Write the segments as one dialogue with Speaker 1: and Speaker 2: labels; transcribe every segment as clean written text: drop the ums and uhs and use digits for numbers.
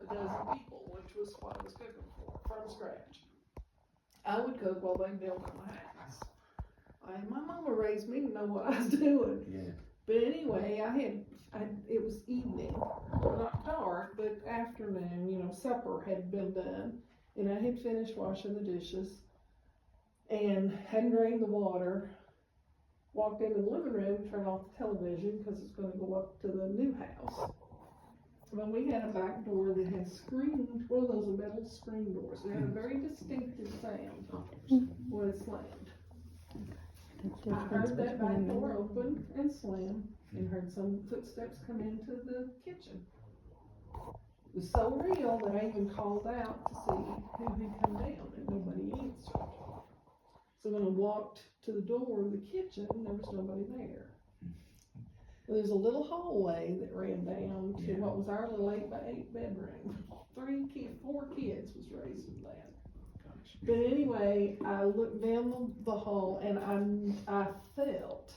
Speaker 1: a dozen people, which was what I was cooking for, from scratch. I would cook while they built my house. My mama raised me to know what I was doing.
Speaker 2: Yeah.
Speaker 1: But anyway, it was evening, not dark, but afternoon, supper had been done, and I had finished washing the dishes, and hadn't drained the water, walked into the living room, turned off the television, because it's gonna go up to the new house. Well, we had a back door that had screened, one of those metal screen doors. It had a very distinctive sound when it slammed. I heard that back door open and slam, and heard some footsteps come into the kitchen. It was so real that I even called out to see who had come down, and nobody answered. So when I walked to the door of the kitchen, there was nobody there. There's a little hallway that ran down to what was our little 8x8 bedroom. 4 kids was raised in that. But anyway, I looked down the hall, and I felt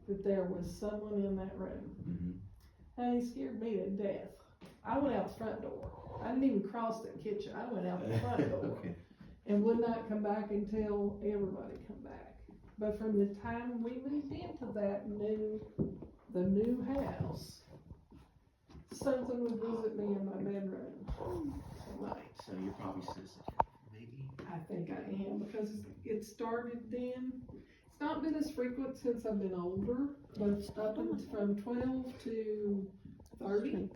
Speaker 1: that there was someone in that room. And he scared me to death. I went out the front door. I didn't even cross the kitchen. I went out the front door.
Speaker 2: Okay.
Speaker 1: And would not come back until everybody come back. But from the time we moved into the new house, something would visit me in my bedroom at night.
Speaker 2: So you're probably sensitive, maybe?
Speaker 1: I think I am, because it started then. It's not been as frequent since I've been older, but up from 12 to 30.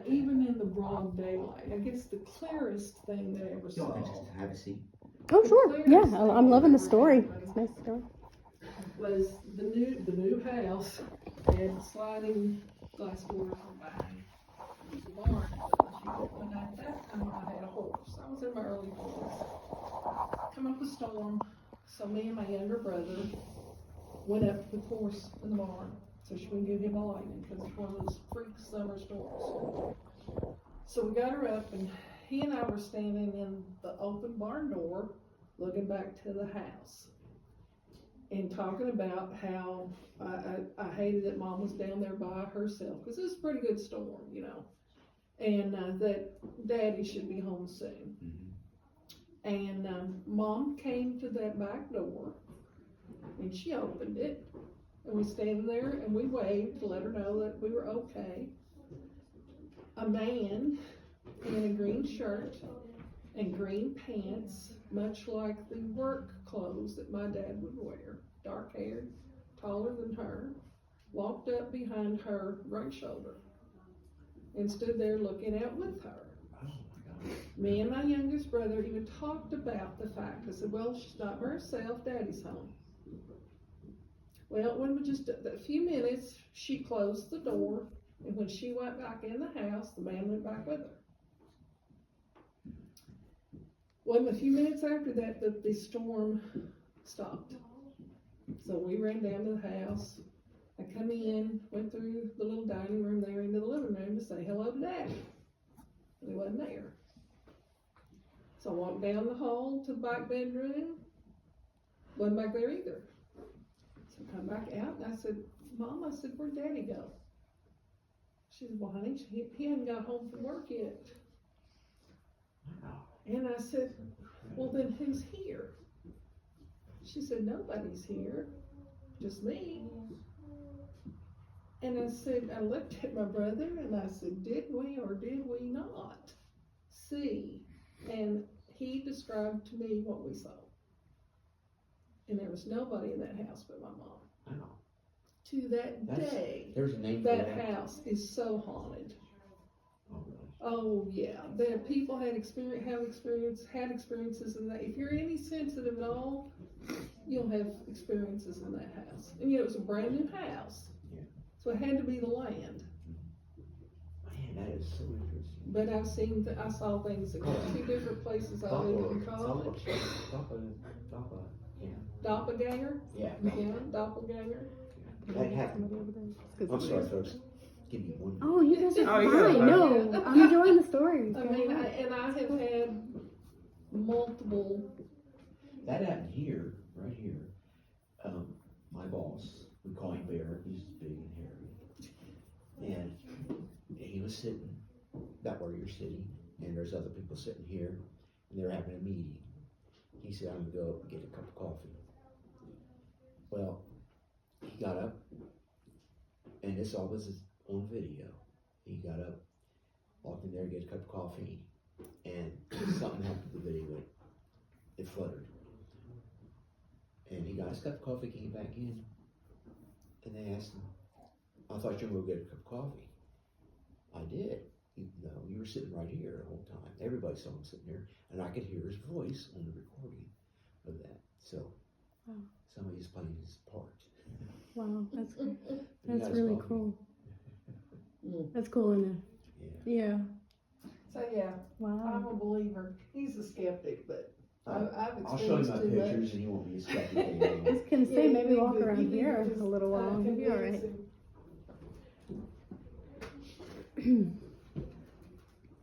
Speaker 1: Even in the broad daylight, I guess the clearest thing that I ever saw.
Speaker 2: Just have a seat.
Speaker 3: Oh, sure. Yeah, I'm loving the story. It's a nice story.
Speaker 1: Was the new house had sliding glass doors on the back. It was a barn. And at that time I had a horse. I was in my early 40s. Come up a storm, so me and my younger brother went up with the horse in the barn, so she wouldn't give him a lightning, because it's one of those freak summer storms. So we got her up, and he and I were standing in the open barn door, looking back to the house, and talking about how I hated that Mom was down there by herself, because it was a pretty good storm, and that Daddy should be home soon. And Mom came to that back door, and she opened it, and we standing there, and we waved to let her know that we were okay. A man in a green shirt and green pants, much like the work clothes that my dad would wear, dark haired, taller than her, walked up behind her right shoulder and stood there looking out with her. Me and my youngest brother even talked about the fact. I said, well, she's not by herself, Daddy's home. Well, when just a few minutes, she closed the door, and when she went back in the house, the man went back with her. Well, a few minutes after that, the storm stopped. So we ran down to the house. I come in, went through the little dining room there into the living room to say hello to Daddy. And he wasn't there. So I walked down the hall to the back bedroom, wasn't back there either. So I come back out, and I said, Mom, I said, where'd Daddy go? She said, well, honey, he hadn't got home from work yet. And I said, well, then who's here? She said, nobody's here, just me. And I said, I looked at my brother, and I said, did we or did we not see? And he described to me what we saw. And there was nobody in that house but my mom.
Speaker 2: Wow.
Speaker 1: To that day,
Speaker 2: there's a name
Speaker 1: that
Speaker 2: for that
Speaker 1: house is so haunted.
Speaker 2: Oh, really?
Speaker 1: Oh yeah, the people had experiences in that. If you're any sensitive at all, you'll have experiences in that house. And it was a brand new house, so it had to be the land.
Speaker 2: Man, that is so interesting.
Speaker 1: But I saw things at 2 different places I lived in college. Doppelganger?
Speaker 2: Yeah.
Speaker 1: Yeah, doppelganger.
Speaker 2: That happened. I'm sorry, folks. Give me one.
Speaker 3: Oh, you guys are fine. No, I'm enjoying the story.
Speaker 1: I mean, I have had multiple.
Speaker 2: That happened here, right here. My boss, we call him Bear. He's big and hairy, and he was
Speaker 4: was sitting about where you're sitting, and there's other people sitting here, and they're having a meeting. He said, I'm gonna go up and get a cup of coffee. Well, he got up, and this all was on video. He got up, walked in there, get a cup of coffee, and something happened to the video. It fluttered. And he got his cup of coffee, came back in, and they asked him, I thought you were going to get a cup of coffee. I did. No, you were sitting right here the whole time. Everybody saw him sitting there, and I could hear his voice on the recording of that. So, somebody's playing his part.
Speaker 3: Wow, that's
Speaker 4: But he
Speaker 3: that's
Speaker 4: got his
Speaker 3: really
Speaker 4: coffee.
Speaker 3: cool. That's cool, isn't it?
Speaker 4: Yeah.
Speaker 3: Yeah.
Speaker 1: So yeah, I'm
Speaker 3: Wow.
Speaker 1: a believer. He's a skeptic, but I've
Speaker 4: I'll show you
Speaker 1: experienced
Speaker 4: my
Speaker 1: too much.
Speaker 4: pictures, and you won't be a skeptic
Speaker 3: I
Speaker 4: anymore.
Speaker 3: was gonna say,
Speaker 1: Yeah,
Speaker 3: maybe
Speaker 1: you
Speaker 3: walk
Speaker 1: need to-
Speaker 3: around
Speaker 1: you need
Speaker 3: here
Speaker 1: to
Speaker 3: a
Speaker 1: just,
Speaker 3: little while. You'll be all right.
Speaker 1: convince him.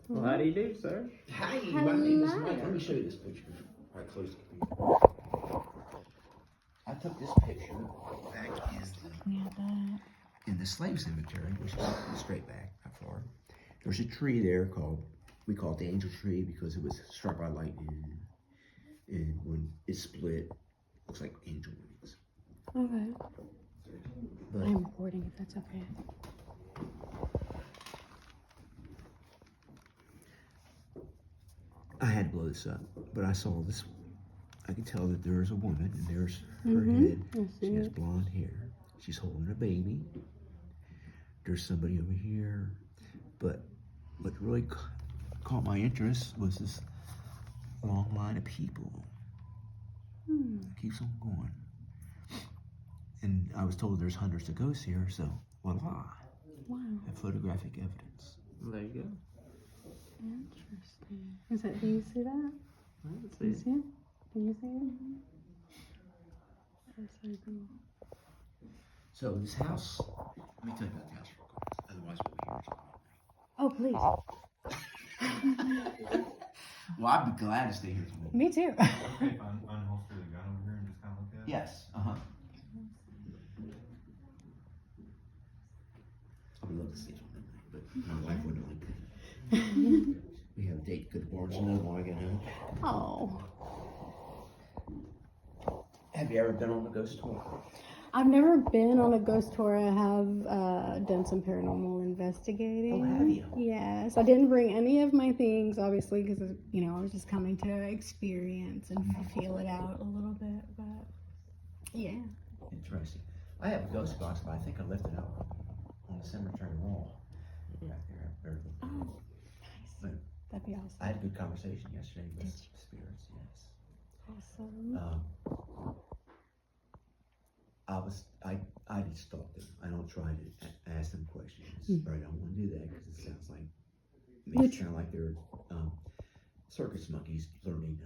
Speaker 2: Well, how do you do, sir?
Speaker 4: Hi, my name is
Speaker 3: Hello.
Speaker 4: Mike. Let me show you this picture. All right, close the computer. I took this picture back in the slave cemetery, which is straight back, not far. There's a tree there we call it the angel tree because it was struck by lightning. And when it split, it looks like angel wings.
Speaker 3: Okay.
Speaker 4: But
Speaker 3: I'm recording if that's okay.
Speaker 4: I had to blow this up, but I saw this. I could tell that there's a woman, and there's her
Speaker 3: Mhm,
Speaker 4: head.
Speaker 3: I see
Speaker 4: She has
Speaker 3: it.
Speaker 4: blonde hair. She's holding a baby. There's somebody over here. But what really caught my interest was this long line of people. It keeps on going. And I was told there's hundreds of ghosts here, so voila,
Speaker 3: Wow.
Speaker 4: I have photographic evidence.
Speaker 2: Well, there you go.
Speaker 3: Interesting. Is that? Do you see that?
Speaker 2: Let's
Speaker 3: Do you
Speaker 2: see.
Speaker 3: see it? Can you see it? That's so cool.
Speaker 4: So this house, let me tell you about the house real quick, otherwise we'll be here.
Speaker 3: Oh, please.
Speaker 4: Well, I'd be glad to stay here tomorrow.
Speaker 3: Me too.
Speaker 5: Okay, if I unholster the gun over here and just kind of look at it?
Speaker 4: Yes, I would love to see it one night, but my wife wouldn't like it. We have a date to go to Barnes & Noble when I get home.
Speaker 3: Oh.
Speaker 4: Have you ever been on a ghost tour?
Speaker 3: I've never been on a ghost tour. I have done some paranormal investigating.
Speaker 4: Oh, have you?
Speaker 3: Yes. I didn't bring any of my things, obviously, because, I was just coming to experience and feel it out a little bit. But, yeah.
Speaker 4: Interesting. I have a ghost box, but I think I left it out on the cemetery wall. Back there.
Speaker 3: Oh, nice.
Speaker 4: But
Speaker 3: That'd be awesome.
Speaker 4: I had a good conversation yesterday with spirits, yes.
Speaker 3: Awesome.
Speaker 4: I just stalk them. I don't try to ask them questions. Or I don't want to do that because it sounds like, makes it sound like they're circus monkeys learning,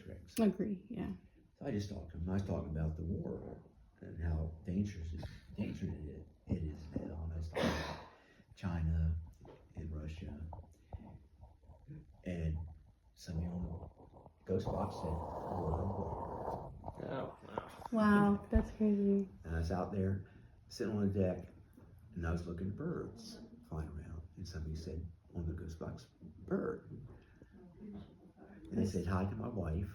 Speaker 4: tricks.
Speaker 3: Agree, yeah.
Speaker 4: So I just talked to them. I was talking about the war and how dangerous it is now. And I was talking about China and Russia. And somebody on the ghost box said, "War."
Speaker 2: Oh, wow.
Speaker 3: Wow, that's crazy.
Speaker 4: And I was out there sitting on the deck and I was looking at birds flying around. And somebody said on the ghost box, "Bird." And I said hi to my wife.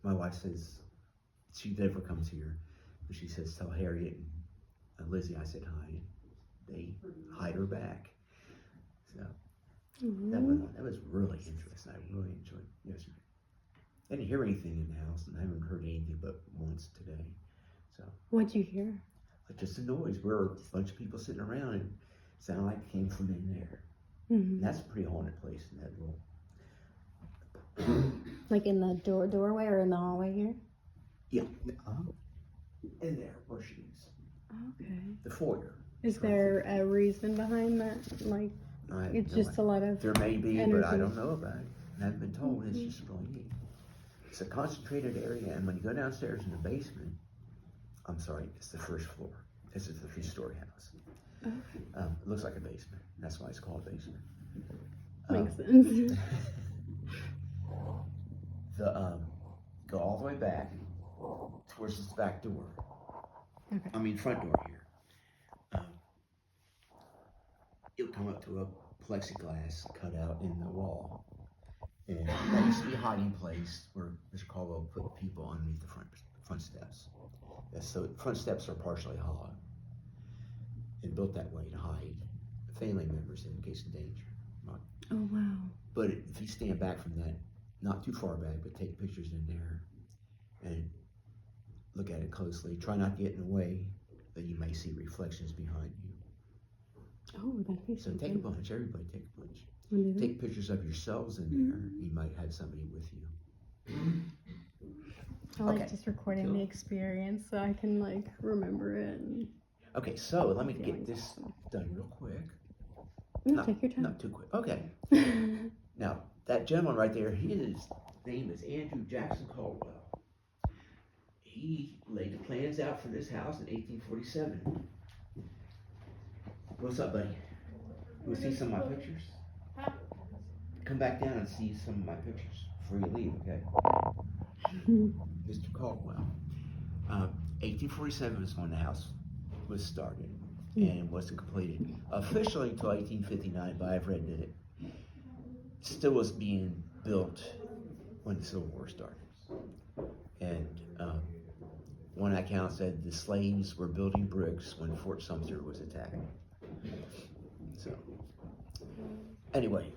Speaker 4: My wife says, she never comes here, but she says, "Tell Harriet and Lizzie I said hi." They hide her back. So that was really interesting. I really enjoyed it yesterday. I didn't hear anything in the house, and I haven't heard anything but once today. So
Speaker 3: What'd you hear?
Speaker 4: just a noise. We're a bunch of people sitting around, and it sounded like it came from in there.
Speaker 3: Mm-hmm.
Speaker 4: And that's a pretty haunted place in that little.
Speaker 3: Like in the doorway or in the hallway here?
Speaker 4: Yeah, in there where she is.
Speaker 3: Okay.
Speaker 4: The foyer.
Speaker 3: Is there a reason behind that? Like,
Speaker 4: I have
Speaker 3: it's
Speaker 4: no
Speaker 3: just a lot of.
Speaker 4: There may be, but I
Speaker 3: energy.
Speaker 4: don't know about it. I haven't been told. It's just really neat. It's a concentrated area, and when you go downstairs in the basement, I'm sorry, it's the first floor. This is the 3-story house.
Speaker 3: Okay.
Speaker 4: It looks like a basement. That's why it's called a basement.
Speaker 3: Makes sense.
Speaker 4: Go all the way back towards this back door.
Speaker 3: Okay.
Speaker 4: I mean, front door here. You'll come up to a plexiglass cut out in the wall. And that used to be a hiding place where Mr. Caldwell put people underneath the front steps. So front steps are partially hollow and built that way to hide family members in case of danger.
Speaker 3: Oh, wow.
Speaker 4: But if you stand back from that, not too far back, but take pictures in there and look at it closely. Try not to get in the way, but you may see reflections behind you.
Speaker 3: Oh, that'd be
Speaker 4: So
Speaker 3: something.
Speaker 4: take a bunch, everybody take a bunch.
Speaker 3: Wanna do that?
Speaker 4: Take pictures of yourselves in there. You might have somebody with you.
Speaker 3: I like
Speaker 4: Okay.
Speaker 3: just recording
Speaker 4: Cool.
Speaker 3: the experience so I can like remember it. And
Speaker 4: Okay, so let me
Speaker 3: Feeling
Speaker 4: get this done real quick.
Speaker 3: no, take your time.
Speaker 4: Not too quick. Okay. Now, that gentleman right there, his name is Andrew Jackson Caldwell. He laid the plans out for this house in 1847. What's up, buddy? You want to see some of my pictures? Come back down and see some of my pictures before you leave, okay? Mr. Caldwell. 1847 is when the house was started and wasn't completed. Officially until 1859, but I've read that it still was being built when the Civil War started. And one account said the slaves were building bricks when Fort Sumter was attacked. So, anyway,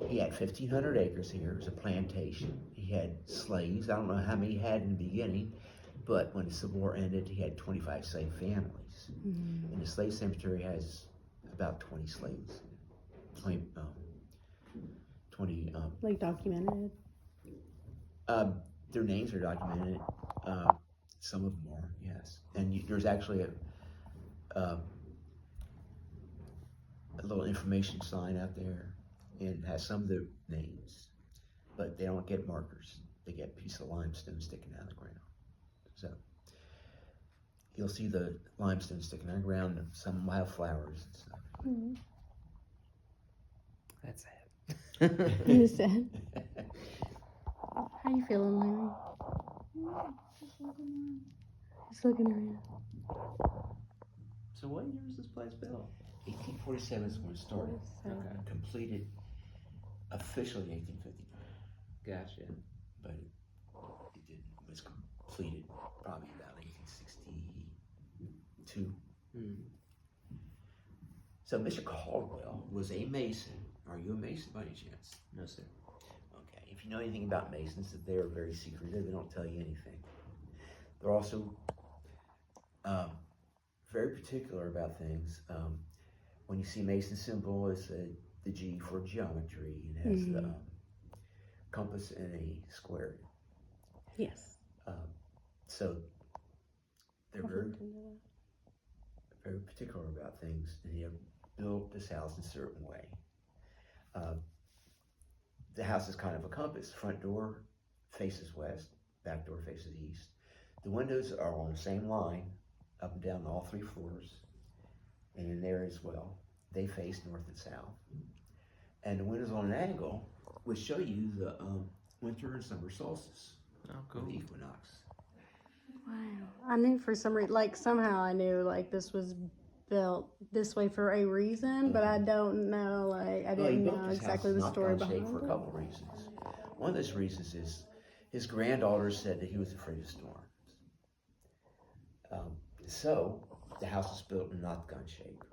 Speaker 4: he had 1,500 acres here. It was a plantation. He had slaves. I don't know how many he had in the beginning, but when the Civil War ended, he had 25 slave families. And the slave cemetery has about 20 slaves. 20
Speaker 3: Like documented.
Speaker 4: their names are documented. Some of them are, yes. And there's actually a little information sign out there, and has some of the names, but they don't get markers. They get a piece of limestone sticking out of the ground. So you'll see the limestone sticking out of the ground, and some wildflowers and stuff.
Speaker 2: That's sad.
Speaker 3: You said. How you feeling, Larry? Just looking around.
Speaker 2: So what year was this place built?
Speaker 4: 1847 is when it started.
Speaker 2: Okay.
Speaker 4: Completed officially 1859,
Speaker 2: Gotcha.
Speaker 4: but it was completed probably about 1862. So Mr. Caldwell was a Mason. Are you a Mason by any chance?
Speaker 2: No, sir.
Speaker 4: Okay. If you know anything about Masons, they're very secretive. They don't tell you anything. They're also very particular about things. When you see Mason symbol, it's the G for geometry, and has the compass and a square.
Speaker 3: Yes.
Speaker 4: So they're very particular about things, and they have built this house in a certain way. The house is kind of a compass. Front door faces west, back door faces east. The windows are on the same line, up and down all 3 floors, and in there as well. They face north and south. And the windows on an angle would show you the winter and summer solstice,
Speaker 2: Oh,
Speaker 4: or
Speaker 2: cool.
Speaker 4: the equinox.
Speaker 3: Wow. I knew for some reason, like somehow I knew like this was built this way for a reason, but I don't know, like I
Speaker 4: Well, he
Speaker 3: didn't
Speaker 4: built
Speaker 3: know
Speaker 4: this
Speaker 3: exactly
Speaker 4: house
Speaker 3: the
Speaker 4: not
Speaker 3: story
Speaker 4: gun shaped
Speaker 3: behind
Speaker 4: for a
Speaker 3: it.
Speaker 4: couple of reasons. One of those reasons is his granddaughter said that he was afraid of storms. So the house was built in not gun shape.